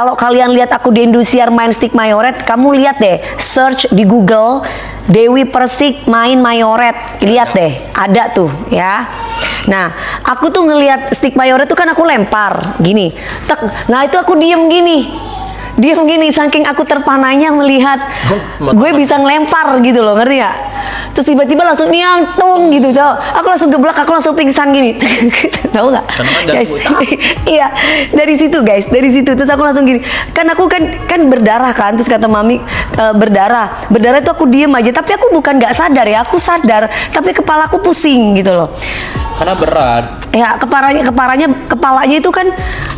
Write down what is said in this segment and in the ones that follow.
Kalau kalian lihat aku di Indosiar main stick mayoret, kamu lihat deh, search di Google Dewi Persik main mayoret, lihat deh, ada tuh ya. Nah, aku tuh ngelihat stick mayoret tuh kan aku lempar gini, tek. Nah itu aku diem gini, saking aku terpananya melihat gue bisa ngelempar gitu loh, ngerti gak? Terus tiba-tiba langsung nyangtung gitu, tau? Aku langsung geblak, aku langsung pingsan gini, tahu nggak? Guys, iya, dari situ guys, dari situ terus aku langsung gini, kan aku kan berdarah kan, terus kata mami berdarah itu aku diem aja, tapi aku bukan nggak sadar ya, aku sadar, tapi kepala aku pusing gitu loh. Karena berat. Ya, kepalanya itu kan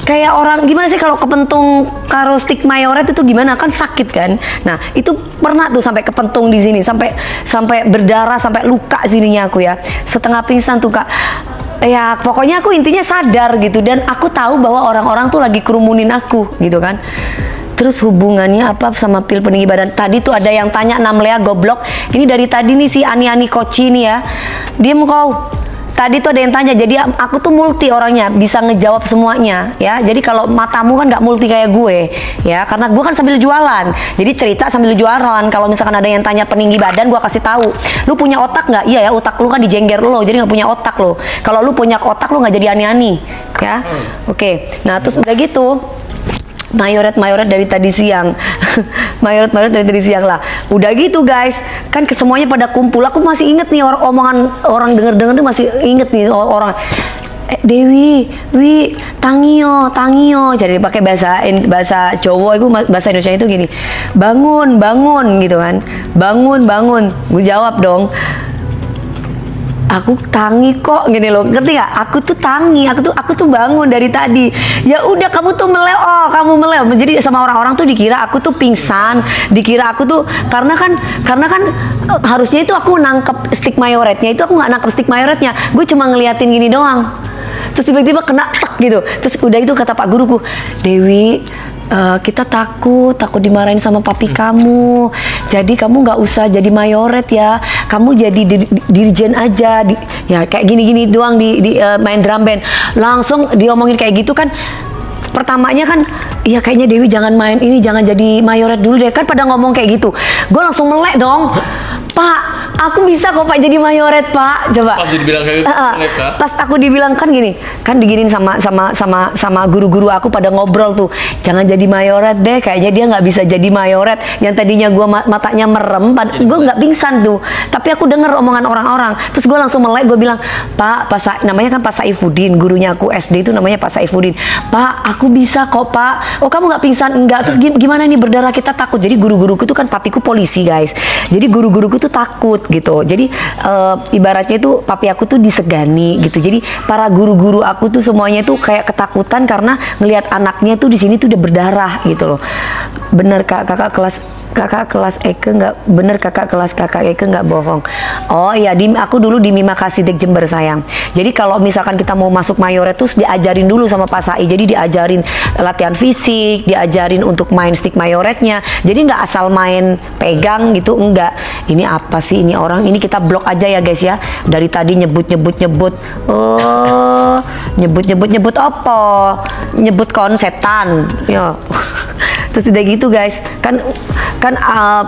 kayak orang gimana sih kalau kepentung karo stick mayoret itu gimana kan sakit kan. Nah, itu pernah tuh sampai kepentung di sini, sampai berdarah, sampai luka sininya aku ya. Setengah pingsan tuh, Kak. Ya, pokoknya aku intinya sadar gitu, dan aku tahu bahwa orang-orang tuh lagi kerumunin aku gitu kan. Terus hubungannya apa sama pil peninggi badan? Tadi tuh ada yang tanya, Namlea goblok. Ini dari tadi nih si Ani Koci nih ya. Diem kau. Tadi tuh ada yang tanya, jadi aku tuh multi orangnya, bisa ngejawab semuanya ya. Jadi kalau matamu kan nggak multi kayak gue ya, karena gue kan sambil jualan, jadi cerita sambil jualan. Kalau misalkan ada yang tanya peninggi badan, gue kasih tahu, lu punya otak nggak? Iya ya, otak lu kan dijengger lo, jadi nggak punya otak lo. Kalau lu punya otak, lu nggak jadi ani-ani ya. Oke. Nah terus udah gitu, mayoret dari tadi siang mayoret dari tadi siang lah. Udah gitu guys, kan semuanya pada kumpul. Aku masih inget nih omongan orang denger tuh, masih inget nih orang, Dewi, tangio. Jadi pakai bahasa Jawa, itu bahasa Indonesia itu gini, bangun gitu kan, bangun. Gue jawab dong, aku tangi kok, gini loh, ngerti gak? Aku tuh tangi, aku tuh bangun dari tadi. Ya udah, kamu tuh kamu meleo. Jadi sama orang-orang tuh dikira aku tuh pingsan, dikira aku tuh karena kan harusnya itu aku nangkep stick mayoretnya, itu aku nggak nangkep stick mayoretnya, gue cuma ngeliatin gini doang. Terus tiba-tiba kena tek gitu. Terus udah itu kata Pak Guruku, Dewi, kita takut dimarahin sama papi kamu, jadi kamu nggak usah jadi mayoret ya, kamu jadi dirjen aja, ya kayak gini doang di main drum band. Langsung diomongin kayak gitu kan, pertamanya kan, iya kayaknya Dewi jangan main ini, jangan jadi mayoret dulu deh, kan pada ngomong kayak gitu. Gue langsung melek dong, Pak, aku bisa kok Pak jadi mayoret Pak, coba. Pas dibilang kayak gitu, pas aku dibilang kan gini, kan diginin sama guru-guru aku pada ngobrol tuh, jangan jadi mayoret deh, kayaknya dia nggak bisa jadi mayoret. Yang tadinya gue matanya merem, gue nggak pingsan tuh, tapi aku denger omongan orang-orang. Terus gue langsung melek, gue bilang, Pak, namanya kan Pak Saifuddin, gurunya aku SD itu namanya Pak Saifuddin. Pak, aku bisa kok Pak. Oh kamu nggak pingsan? Enggak. Terus gimana nih berdarah, kita takut. Jadi guru-guruku tuh kan, papiku polisi guys, jadi guru-guruku tuh takut gitu. Jadi ibaratnya itu papi aku tuh disegani gitu. Jadi para guru-guru aku tuh semuanya tuh kayak ketakutan karena ngelihat anaknya tuh di sini tuh udah berdarah gitu loh. Bener kakak kelas Eke nggak bener, kakak Eke nggak bohong. Oh iya, aku dulu di Mima Kasidik Jember sayang. Jadi kalau misalkan kita mau masuk mayoret tuh diajarin dulu sama Pak Sai. Jadi diajarin latihan fisik, diajarin untuk main stick mayoretnya. Jadi nggak asal main pegang gitu, enggak. Ini apa sih ini orang? Ini kita blok aja ya guys ya. Dari tadi nyebut. Oh, nyebut apa? Nyebut konsetan. Ya. Terus udah gitu guys, kan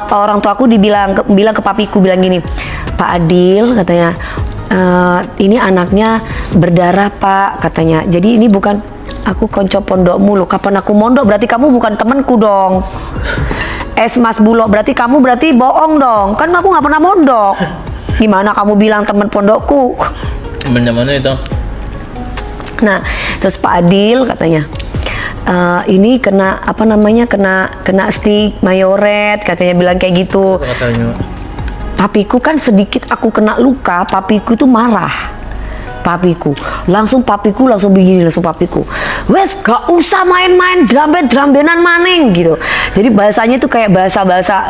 orang tua aku bilang ke papiku, bilang gini, Pak Adil katanya, ini anaknya berdarah Pak katanya. Jadi ini bukan aku konco pondokmu loh. Kapan aku mondok berarti kamu bukan temanku dong. Mas Bulog berarti kamu bohong dong. Kan aku nggak pernah mondok. Gimana kamu bilang teman pondokku? Temennya mana itu? Nah, terus Pak Adil katanya, ini kena apa namanya, kena stick mayoret katanya, bilang kayak gitu. Katanya. Papiku kan sedikit aku kena luka, papiku tuh marah. Papiku langsung begini, papiku, wes gak usah main-main drum-bandan maning gitu. Jadi bahasanya tuh kayak bahasa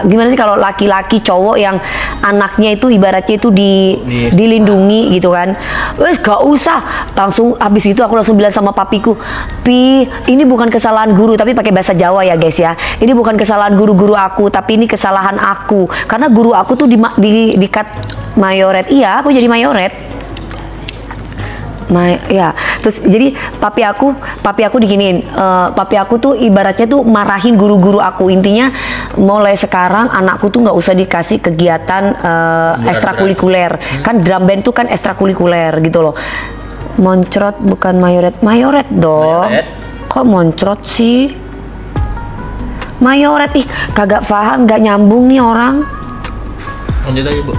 gimana sih kalau laki-laki cowok yang anaknya itu ibaratnya itu dilindungi gitu kan. Wes gak usah. Langsung habis itu aku langsung bilang sama papiku, Pi, ini bukan kesalahan guru, tapi pakai bahasa Jawa ya guys ya. Ini bukan kesalahan guru-guru aku, tapi ini kesalahan aku. Karena guru aku tuh dikat mayoret. Iya, aku jadi mayoret. Ya, Terus jadi papi aku diginiin, papi aku tuh ibaratnya tuh marahin guru-guru aku. Intinya mulai sekarang anakku tuh nggak usah dikasih kegiatan ekstrakurikuler. Kan drum band tuh kan ekstrakurikuler gitu loh. Moncrot bukan mayoret dong. Mayoret? Kok moncrot sih? Mayoret, ih kagak paham, nggak nyambung nih orang. Lanjut aja, Bu.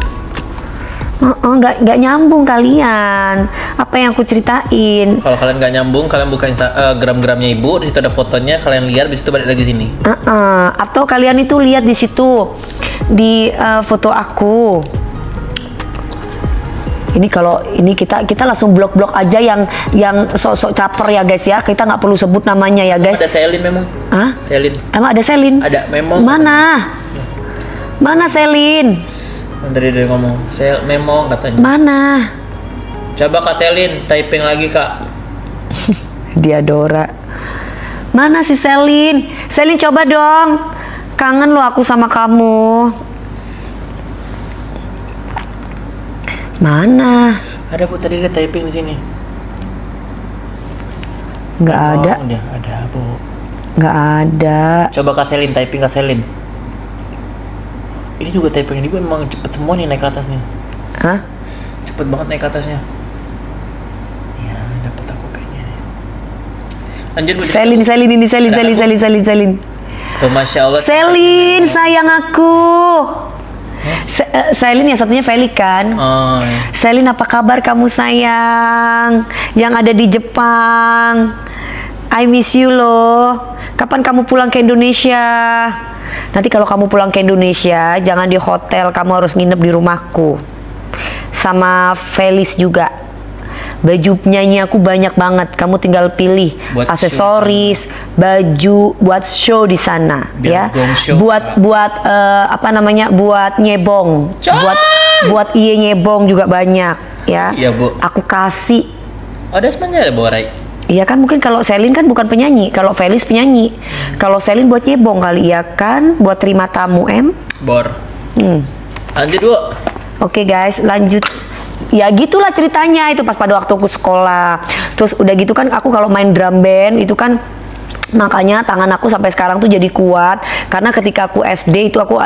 Nggak nyambung kalian. Apa yang aku ceritain? Kalau kalian nggak nyambung, kalian buka Instagram-gramnya Ibu, di situ ada fotonya, kalian lihat, di situ balik lagi sini. Atau kalian itu lihat di situ di foto aku. Ini kalau ini kita langsung blok-blok aja yang sok-sok caper ya guys ya. Kita nggak perlu sebut namanya ya guys. Ada Selin memang. Hah? Selin. Emang ada Selin? Ada memang. Mana? Mana Selin? Dari ngomong. Memang katanya. Mana? Coba Kak Selin, typing lagi Kak. Dia Dora. Mana si Selin? Selin coba dong. Kangen lo aku sama kamu. Mana? Ada Bu, tadi dia typing di sini. Nggak ada. Dia ada Bu. Nggak ada. Coba Kak Selin, typing Kak Selin. Ini juga typing ini memang cepet semua nih naik ke atas nih. Hah? Cepet banget naik ke atasnya. Ya, dapet aku kayaknya. Lanjut Bu. Selin. Tuh Masya Allah. Selin, sayang aku. Selin yang satunya Feli kan? Oh, ya. Selin, apa kabar kamu sayang? Yang ada di Jepang. I miss you loh. Kapan kamu pulang ke Indonesia? Nanti kalau kamu pulang ke Indonesia, jangan di hotel, kamu harus nginep di rumahku. Sama Felis juga. Baju penyanyi aku banyak banget, kamu tinggal pilih buat aksesoris, baju buat show di sana, ya. Buat apa namanya? Buat nyebong, buat iye nyebong juga banyak, ya. Iya Bu. Aku kasih. Oh, ada sebenarnya ada Borai. Iya kan, mungkin kalau Selin kan bukan penyanyi, kalau Felis penyanyi. Kalau Selin buat nyebong kali ya kan, buat terima tamu Bor. Lanjut Bu. Oke guys, lanjut. Ya gitulah ceritanya itu pas pada waktu aku sekolah. Terus udah gitu kan aku kalau main drum band itu kan, makanya tangan aku sampai sekarang tuh jadi kuat karena ketika aku SD itu aku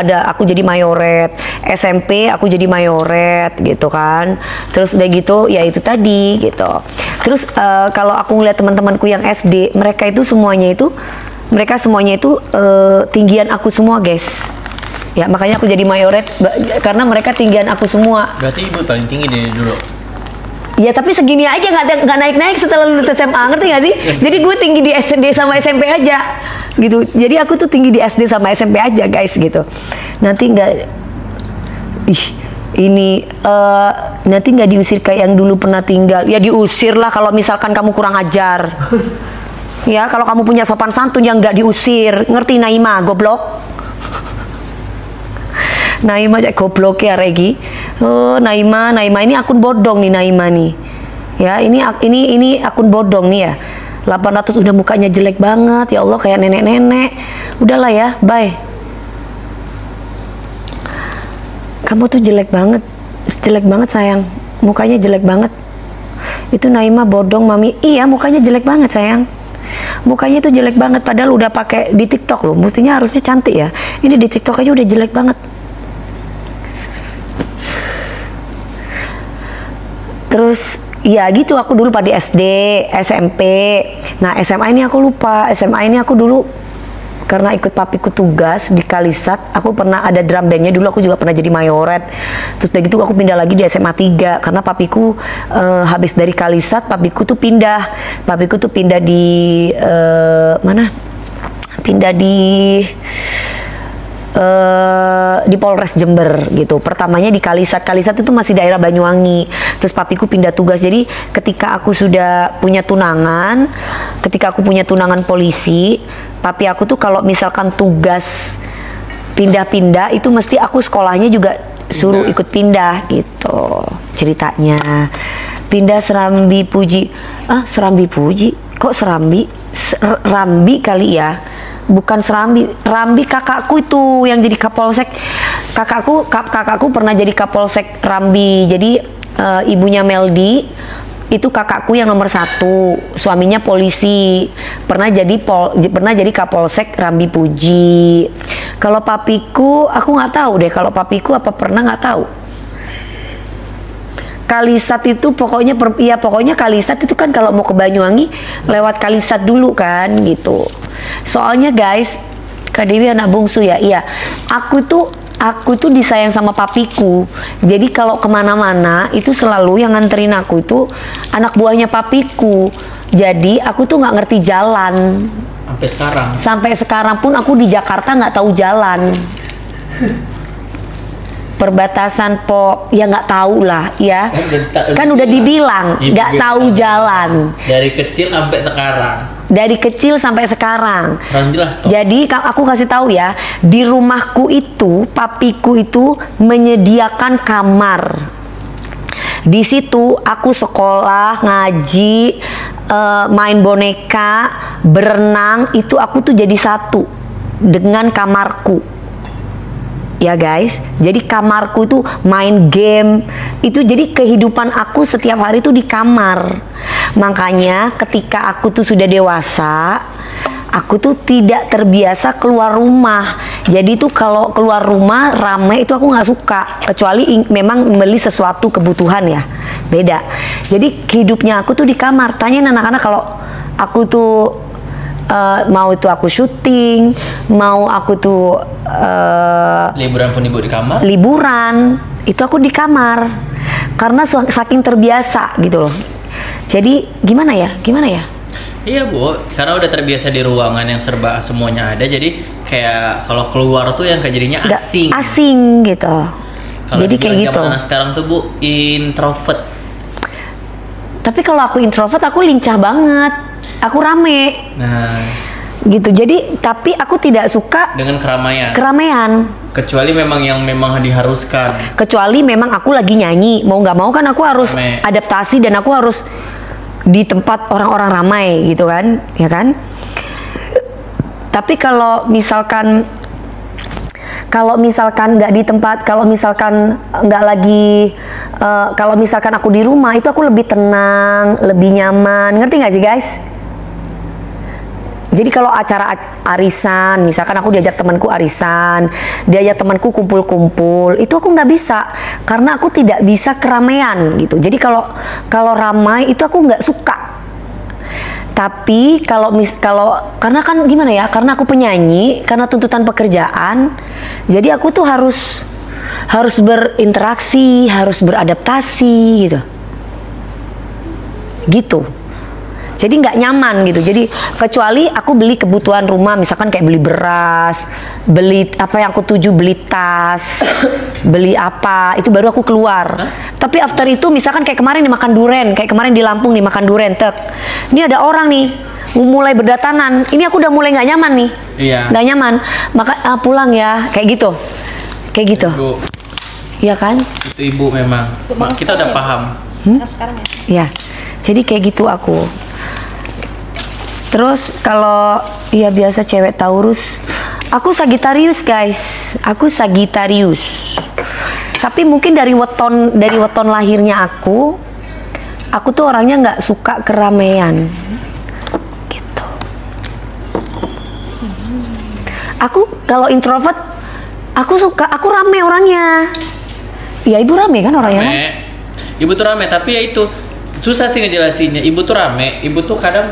jadi mayoret, SMP aku jadi mayoret gitu kan. Terus udah gitu ya itu tadi gitu. Terus kalau aku ngeliat teman-temanku yang SD, mereka semuanya itu tinggian aku semua guys. Ya makanya aku jadi mayoret karena mereka tinggian aku semua. Berarti Ibu paling tinggi dari dulu. Ya tapi segini aja, nggak naik-naik setelah lulus SMA, ngerti nggak sih? Jadi gue tinggi di SD sama SMP aja gitu. Jadi aku tuh tinggi di SD sama SMP aja guys gitu. Nanti nanti nggak diusir kayak yang dulu pernah tinggal. Ya diusir lah kalau misalkan kamu kurang ajar. Ya kalau kamu punya sopan santun yang nggak diusir, ngerti Naima, goblok. Naima cek goblok ya Regi. Oh Naima ini akun bodong nih Naima nih. Ya ini akun bodong nih ya. 800 udah mukanya jelek banget ya Allah, kayak nenek-nenek. Udahlah ya, bye. Kamu tuh jelek banget sayang. Mukanya jelek banget. Itu Naima bodong mami. Iya mukanya jelek banget sayang. Mukanya tuh jelek banget padahal udah pakai di TikTok loh. Mestinya harusnya cantik ya. Ini di TikTok aja udah jelek banget. Terus ya gitu aku dulu pada SD, SMP. Nah SMA ini aku lupa. SMA ini aku dulu karena ikut papiku tugas di Kalisat, aku pernah ada drum bandnya dulu, aku juga pernah jadi mayoret. Terus dari gitu aku pindah lagi di SMA 3 karena papiku habis dari Kalisat, papiku tuh pindah di mana? Pindah di Polres Jember gitu. Pertamanya di Kalisat itu masih daerah Banyuwangi. Terus papiku pindah tugas. Jadi ketika aku punya tunangan polisi, papi aku tuh kalau misalkan tugas pindah-pindah itu mesti aku sekolahnya juga suruh ikut pindah gitu ceritanya. Pindah Serambi Puji. Serambi Puji. Kok Serambi? Rambi kali ya. Bukan Serambi, Rambi kakakku itu yang jadi Kapolsek. Kakakku pernah jadi Kapolsek Rambi. Jadi ibunya Meldi itu kakakku yang nomor 1, suaminya polisi, pernah jadi Kapolsek Rambi Puji. Kalau papiku, aku nggak tahu deh. Kalau papiku apa pernah nggak tahu. Kalisat itu pokoknya pokoknya Kalisat itu kan kalau mau ke Banyuwangi lewat Kalisat dulu kan gitu. Soalnya guys, Kak Dewi anak bungsu ya, iya. Aku tuh disayang sama papiku. Jadi kalau kemana-mana itu selalu yang nganterin aku itu anak buahnya papiku. Jadi aku tuh nggak ngerti jalan. Sampai sekarang. Sampai sekarang pun aku di Jakarta nggak tahu jalan. Perbatasan ya nggak tahu lah ya. Kan udah dibilang nggak tahu jalan. Dari kecil sampai sekarang. Dari kecil sampai sekarang. Jelas, jadi aku kasih tahu ya, di rumahku itu papiku itu menyediakan kamar. Di situ aku sekolah, ngaji, main boneka, berenang, itu aku tuh jadi satu dengan kamarku. Ya guys, jadi kamarku tuh main game, itu jadi kehidupan aku setiap hari tuh di kamar. Makanya ketika aku tuh sudah dewasa, aku tuh tidak terbiasa keluar rumah. Jadi tuh kalau keluar rumah ramai itu aku nggak suka, kecuali memang beli sesuatu kebutuhan ya, beda. Jadi hidupnya aku tuh di kamar. Tanyain anak-anak kalau aku tuh mau itu aku syuting, mau aku tuh liburan pun ibu di kamar. Liburan itu aku di kamar karena saking terbiasa gitu loh. Jadi gimana ya? Iya Bu, karena udah terbiasa di ruangan yang serba semuanya ada, jadi kayak kalau keluar tuh yang kayak jadinya asing. Asing gitu. Kalo jadi kayak gitu. Anak sekarang tuh Bu introvert. Tapi kalau aku introvert aku lincah banget. Aku rame. Nah, gitu. Jadi tapi aku tidak suka dengan keramaian. Kecuali memang diharuskan. Kecuali memang aku lagi nyanyi, mau nggak mau kan aku harus adaptasi dan aku harus di tempat orang-orang ramai gitu kan, ya kan? Tapi kalau misalkan nggak di tempat, kalau misalkan nggak lagi, kalau misalkan aku di rumah itu aku lebih tenang, lebih nyaman, ngerti nggak sih guys? Jadi kalau acara arisan, misalkan aku diajak temanku arisan, diajak temanku kumpul-kumpul, itu aku nggak bisa karena aku tidak bisa keramaian gitu. Jadi kalau ramai itu aku nggak suka. Tapi kalau karena kan gimana ya? Karena aku penyanyi, karena tuntutan pekerjaan, jadi aku tuh harus berinteraksi, harus beradaptasi gitu. Gitu. Jadi nggak nyaman gitu. Jadi kecuali aku beli kebutuhan rumah, misalkan kayak beli beras, beli apa yang aku tuju, beli tas, beli apa, itu baru aku keluar. Tapi after itu misalkan kayak kemarin nih makan duren, kayak kemarin di Lampung nih makan duren, ini ada orang nih mulai berdatangan, ini aku udah mulai nggak nyaman nih. Iya. Nggak nyaman, maka pulang ya, kayak gitu. Ibu. Iya kan? Itu ibu memang. Kita udah paham. Sekarang ya. Ya. Jadi kayak gitu aku. Terus kalau ya biasa cewek Taurus, aku Sagittarius guys, aku Sagittarius. Tapi mungkin dari weton lahirnya aku tuh orangnya nggak suka keramaian, gitu. Aku kalau introvert, aku rame orangnya. Ya ibu rame kan orangnya? Rame. Kan? Ibu tuh rame, tapi ya itu susah sih ngejelasinnya. Ibu tuh rame, ibu tuh kadang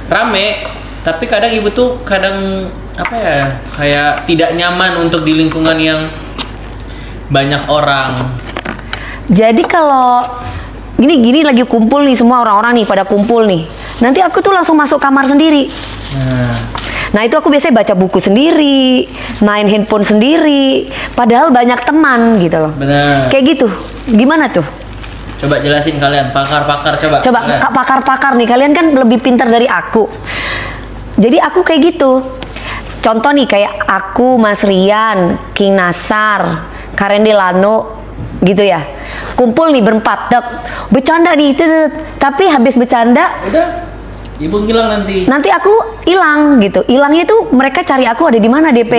rame, tapi kadang ibu tuh apa ya, kayak tidak nyaman untuk di lingkungan yang banyak orang. Jadi kalau gini lagi kumpul nih, semua orang-orang nih pada kumpul nih, nanti aku tuh langsung masuk kamar sendiri. Nah itu aku biasanya baca buku sendiri, main handphone sendiri, padahal banyak teman gitu loh. Benar. Kayak gitu. Gimana tuh? Coba jelasin kalian, pakar-pakar coba. Pakar-pakar nih, kalian kan lebih pintar dari aku. Jadi aku kayak gitu. Contoh nih kayak aku, Mas Rian, King Nasar, Karen Delano, gitu ya. Kumpul nih berempat, bercanda nih itu. Tapi habis bercanda, udah, ibu ngilang nanti. Nanti aku hilang gitu. Hilangnya tuh mereka cari aku ada di mana DP?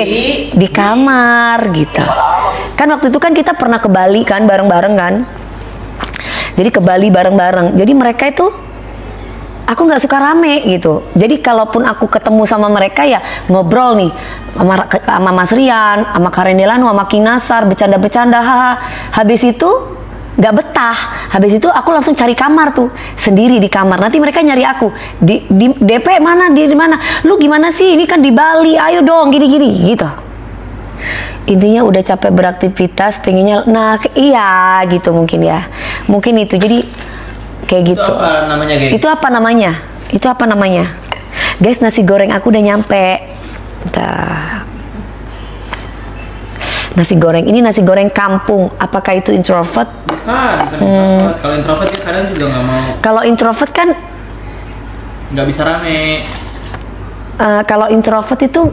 Di kamar gitu. Kan waktu itu kan kita pernah ke Bali kan bareng-bareng kan. Jadi ke Bali bareng-bareng. Jadi mereka itu aku nggak suka rame gitu. Jadi kalaupun aku ketemu sama mereka ya ngobrol nih sama Mas Rian, sama Karen Delano, sama Kinasar, bercanda-bercanda. Habis itu nggak betah. Habis itu aku langsung cari kamar tuh sendiri di kamar. Nanti mereka nyari aku di DP mana, di mana. Lu gimana sih? Ini kan di Bali. Ayo dong, gini-gini gitu. Intinya udah capek beraktivitas, pengennya, nah iya gitu mungkin ya. Mungkin itu. Jadi kayak gitu. Itu apa namanya, geng? Itu apa namanya? Itu apa namanya? Guys, nasi goreng aku udah nyampe. Dah. Nasi goreng ini nasi goreng kampung. Apakah itu introvert? Bukan introvert. Kalau introvert ya kadang juga nggak mau. Kalau introvert kan Nggak bisa rame. kalau introvert itu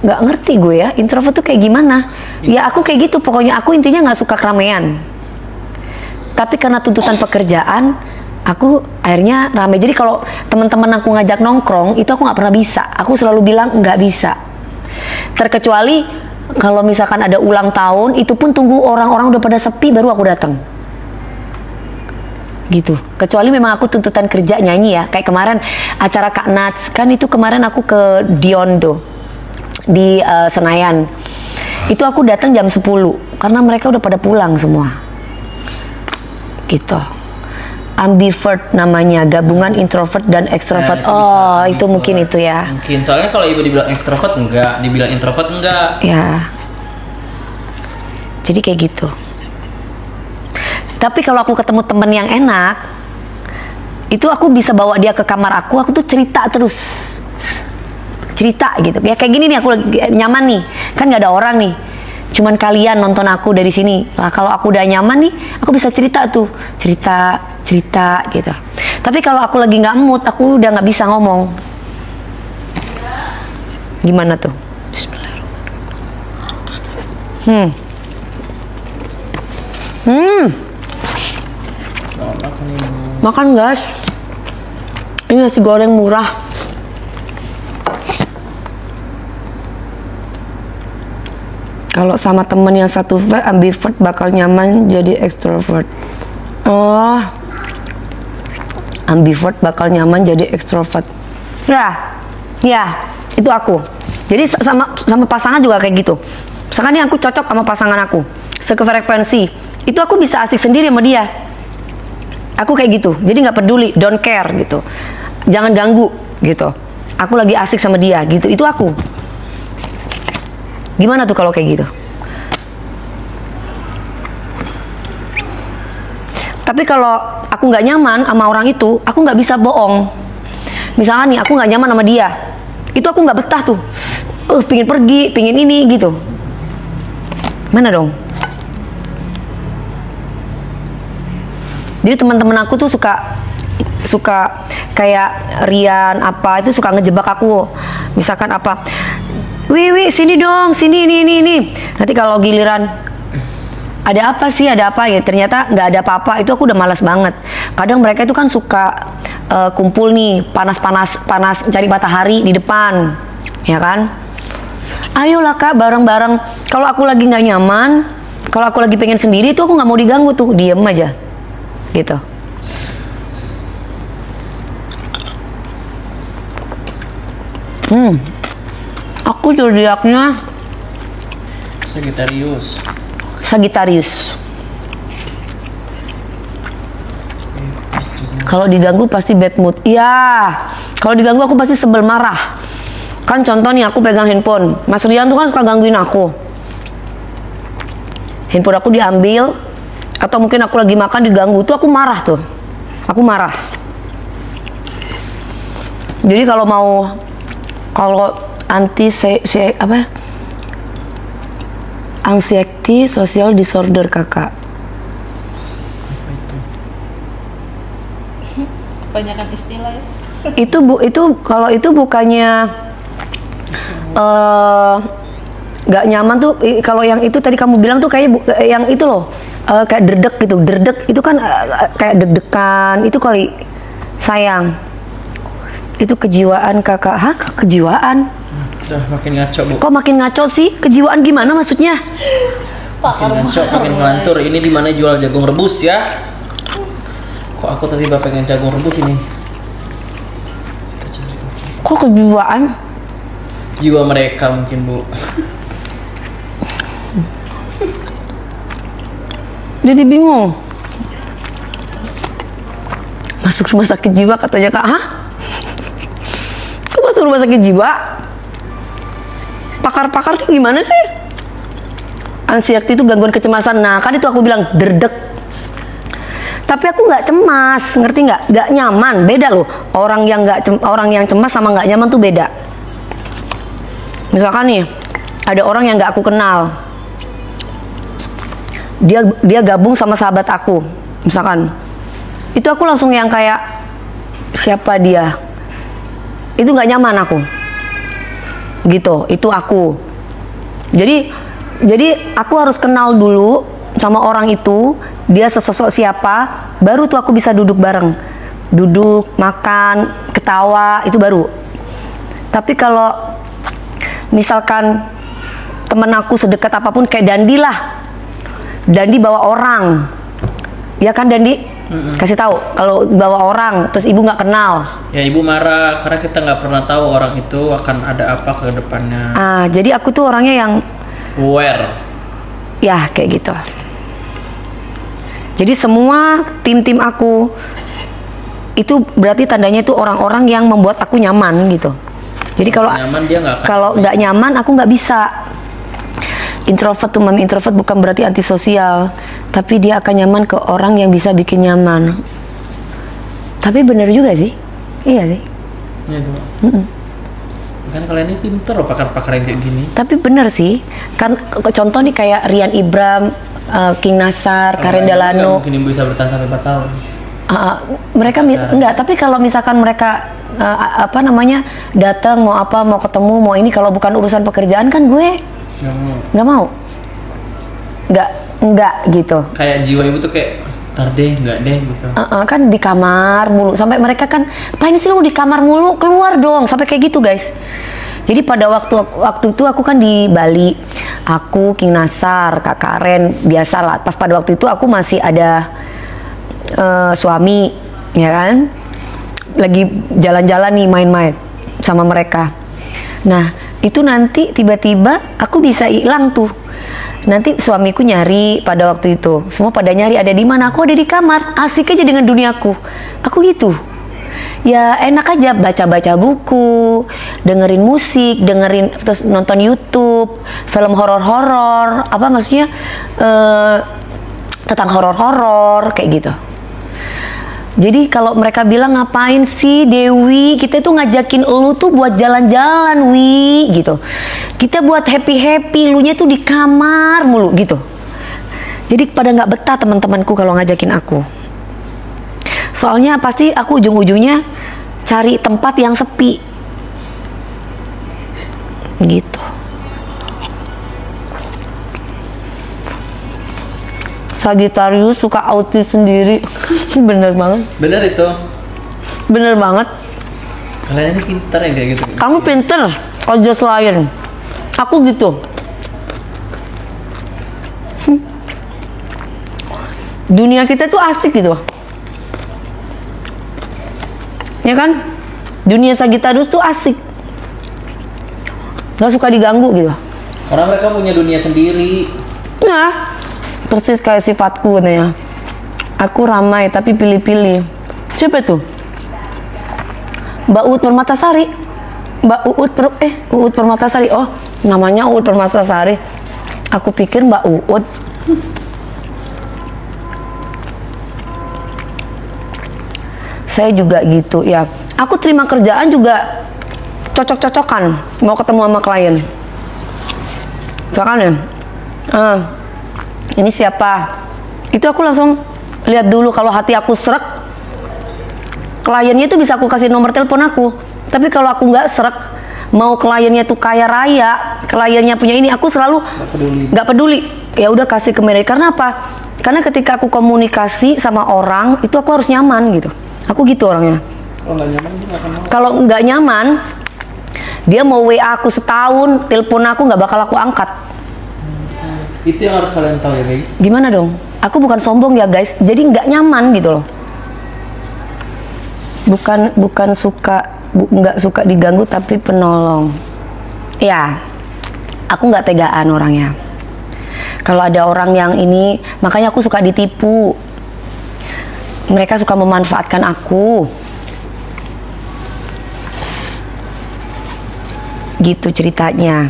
nggak ngerti gue ya. Introvert tuh kayak gimana? Ya aku kayak gitu. Pokoknya aku intinya nggak suka keramaian. Tapi karena tuntutan pekerjaan, aku akhirnya rame. Jadi kalau teman-teman aku ngajak nongkrong, itu aku nggak pernah bisa. Aku selalu bilang nggak bisa. Terkecuali kalau misalkan ada ulang tahun, itu pun tunggu orang-orang udah pada sepi baru aku datang. Gitu. Kecuali memang aku tuntutan kerja nyanyi ya. Kayak kemarin acara Kak Nats, kan itu kemarin aku ke Dion tuh di Senayan. Itu aku datang jam 10 karena mereka udah pada pulang semua. Gitu. Ambivert namanya, gabungan introvert dan extrovert. Nah, itu mungkin itu ya. Mungkin soalnya kalau ibu dibilang extrovert enggak, dibilang introvert enggak. Ya. Jadi kayak gitu. Tapi kalau aku ketemu temen yang enak, itu aku bisa bawa dia ke kamar aku tuh cerita terus. Cerita gitu. Ya kayak gini nih, aku lagi nyaman nih. Kan nggak ada orang nih. Cuman kalian nonton aku dari sini. Nah, kalau aku udah nyaman nih, aku bisa cerita tuh, cerita gitu. Tapi kalau aku lagi nggak mood, aku udah nggak bisa ngomong. Gimana tuh? Bismillahirrahmanirrahim. Selamat makan ibu. Makan guys. Ini nasi goreng murah. Kalau sama temen yang satu ambivert bakal nyaman jadi extrovert. Oh, ambivert bakal nyaman jadi extrovert. Ya, itu aku. Jadi sama pasangan juga kayak gitu. Misalkan nih aku cocok sama pasangan aku, sefrekuensi, itu aku bisa asik sendiri sama dia. Aku kayak gitu. Jadi nggak peduli, don't care gitu. Jangan ganggu gitu. Aku lagi asik sama dia gitu. Itu aku. Gimana tuh kalau kayak gitu? Tapi kalau aku nggak nyaman sama orang itu, aku nggak bisa bohong. Misalnya nih, aku nggak nyaman sama dia, itu aku nggak betah tuh. Pingin pergi, pingin ini gitu. Mana dong? Jadi teman-teman aku tuh suka kayak Rian apa itu suka ngejebak aku. Misalkan apa? Wi, sini dong, sini ini. Nanti kalau giliran ada apa sih, ada apa ya, ternyata nggak ada apa-apa, itu aku udah malas banget. Kadang mereka itu kan suka kumpul nih, panas cari matahari di depan, ya kan? Ayolah kak, bareng-bareng. Kalau aku lagi nggak nyaman, kalau aku lagi pengen sendiri tuh aku nggak mau diganggu tuh, diem aja, gitu. Aku zodiaknya Sagittarius. Kalau diganggu pasti bad mood. Ya, kalau diganggu aku pasti sebel, marah. Kan contoh nih, aku pegang handphone, Mas Rian tuh kan suka gangguin aku. Handphone aku diambil, atau mungkin aku lagi makan diganggu, tuh aku marah tuh. Aku marah. Jadi kalau anxiety social disorder kakak. Kebanyakan istilah ya. Itu kalau itu bukannya nggak nyaman tuh. Kalau yang itu tadi kamu bilang tuh kayak yang itu loh, kayak derdek gitu. Derdek itu kan kayak deg-degan itu kali, sayang. Itu kejiwaan kakak. Hah, kejiwaan? Udah makin ngaco bu. Kok makin ngaco sih? Kejiwaan gimana maksudnya? Makin ngaco, makin ngelantur. Ini di mana jual jagung rebus ya? Kok aku tiba-tiba pengen jagung rebus ini? Kok kejiwaan? Jiwa mereka mungkin, Bu. Jadi bingung. Masuk rumah sakit jiwa katanya Kak, hah? Kok masuk rumah sakit jiwa? Pakar-pakarnya gimana sih? Anxiety itu gangguan kecemasan. Nah kan itu aku bilang derdek. Tapi aku nggak cemas, ngerti nggak? Nggak nyaman, beda loh. Orang yang cemas sama nggak nyaman tuh beda. Misalkan nih, ada orang yang nggak aku kenal. Dia gabung sama sahabat aku, misalkan. Itu aku langsung yang kayak siapa dia? Itu nggak nyaman aku. Gitu, itu aku. Jadi aku harus kenal dulu sama orang itu, dia sesosok siapa, baru tuh aku bisa duduk bareng. Duduk, makan, ketawa, itu baru. Tapi kalau misalkan temen aku sedekat apapun kayak Dandi lah. Dandi bawa orang. Ya kan Dandi? Kasih tahu kalau bawa orang terus ibu nggak kenal. Ya ibu marah karena kita nggak pernah tahu orang itu akan ada apa ke depannya. Jadi aku tuh orangnya yang aware. Ya kayak gitu. Jadi semua tim-tim aku itu berarti tandanya itu orang-orang yang membuat aku nyaman gitu. Jadi kalau nyaman dia nggak akan. Kalau nggak nyaman aku nggak bisa. Introvert tuh introvert bukan berarti antisosial, tapi dia akan nyaman ke orang yang bisa bikin nyaman. Tapi bener juga sih, iya sih. Iya tuh. Kan kalian ini pinter loh pakar-pakar yang kayak gini. Tapi bener sih, kan contoh nih kayak Rian Ibram, King Nasar, Karen Delano. Mungkin ibu bisa bertahan sampai 4 tahun. Mereka enggak, tapi kalau misalkan mereka datang mau apa, mau ketemu, mau ini, kalau bukan urusan pekerjaan kan gue nggak mau, nggak gitu. Kayak jiwa ibu tuh kayak ntar deh, nggak deh gitu. Kan di kamar mulu, sampai mereka kan, apain sih lu di kamar mulu, keluar dong, sampai kayak gitu guys. Jadi pada waktu itu aku kan di Bali, aku, King Nasar, Kak Karen, biasalah. Pas pada waktu itu aku masih ada suami, ya kan, lagi jalan-jalan nih, main-main sama mereka. Nah itu nanti tiba-tiba aku bisa hilang tuh. Nanti suamiku nyari pada waktu itu, semua pada nyari ada di mana, aku ada di kamar, asik aja dengan duniaku. Aku gitu. Ya enak aja baca-baca buku, dengerin musik, terus nonton YouTube, film horor-horor, apa maksudnya tentang horor-horor kayak gitu. Jadi kalau mereka bilang ngapain sih Dewi, kita tuh ngajakin lu tuh buat jalan-jalan Wi gitu. Kita buat happy-happy, lu nya tuh di kamar mulu gitu. Jadi pada nggak betah teman-temanku kalau ngajakin aku. Soalnya pasti aku ujung-ujungnya cari tempat yang sepi. Gitu. Sagittarius suka autis sendiri. Bener banget. Bener itu. Bener banget. Kalian ini pintar ya kayak gitu. Kamu pinter, aja lain. Aku gitu. Dunia kita tuh asik gitu. Ya kan? Dunia Sagittarius tuh asik. Gak suka diganggu gitu. Karena mereka punya dunia sendiri. Nah, persis kayak sifatku katanya. Aku ramai tapi pilih-pilih. Siapa tuh? Mbak Uut Permatasari. Uut Permatasari. Oh, namanya Uut Permatasari. Aku pikir Mbak Uut. Saya juga gitu ya. Aku terima kerjaan juga cocok-cocokan. Mau ketemu sama klien. Misalkan ya. Ini siapa? Itu aku langsung lihat dulu, kalau hati aku srek, kliennya itu bisa aku kasih nomor telepon aku. Tapi kalau aku nggak srek, mau kliennya tuh kaya raya, kliennya punya ini, aku selalu nggak peduli. Ya udah kasih ke mereka. Karena apa? Karena ketika aku komunikasi sama orang, itu aku harus nyaman gitu. Aku gitu orangnya. Kalau nggak nyaman, dia mau WA aku setahun, telepon aku nggak bakal aku angkat. Itu yang harus kalian tahu ya guys. Gimana dong? Aku bukan sombong ya guys, jadi nggak nyaman gitu loh. bukan nggak suka diganggu tapi penolong. Ya, aku nggak tegaan orangnya. Kalau ada orang yang ini, makanya aku suka ditipu. Mereka suka memanfaatkan aku. Gitu ceritanya.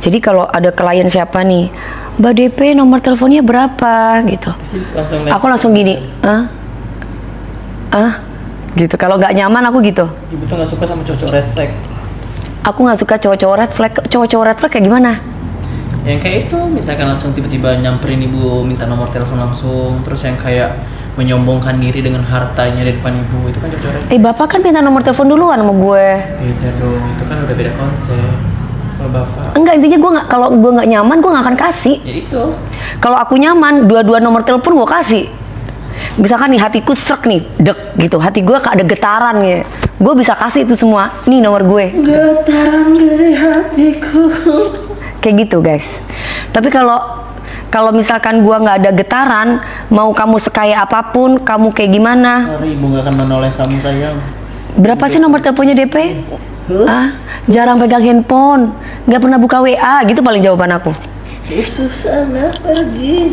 Jadi kalau ada klien siapa nih, Mbak DP nomor teleponnya berapa gitu. Aku langsung gini, gitu. Kalau nggak nyaman aku gitu. Ibu tuh nggak suka sama cowok red flag. Aku nggak suka cowok-cowok red flag. Cowok-cowok red flag kayak gimana? Yang kayak itu, misalkan langsung tiba-tiba nyamperin ibu, minta nomor telepon langsung, terus yang kayak menyombongkan diri dengan hartanya di depan ibu, itu kan cowok red flag. Bapak kan minta nomor telepon duluan sama gue. Beda dong, itu kan udah beda konsep. Kalau bapak. Enggak, intinya gue nggak, kalau gue nggak nyaman gue nggak akan kasih. Ya itu. Kalau aku nyaman, dua-dua nomor telepon gue kasih. Misalkan nih hatiku srek nih, dek gitu, hati gue ada getaran ya, gue bisa kasih itu semua. Nih nomor gue. Getaran dari hatiku. Kayak gitu guys. Tapi kalau misalkan gue nggak ada getaran, mau kamu sekaya apapun, kamu kayak gimana? Sorry, ibu nggak akan menoleh kamu sayang. Berapa sih nomor teleponnya DP? Jarang pegang handphone, nggak pernah buka WA, gitu paling jawaban aku. Yesus sana pergi.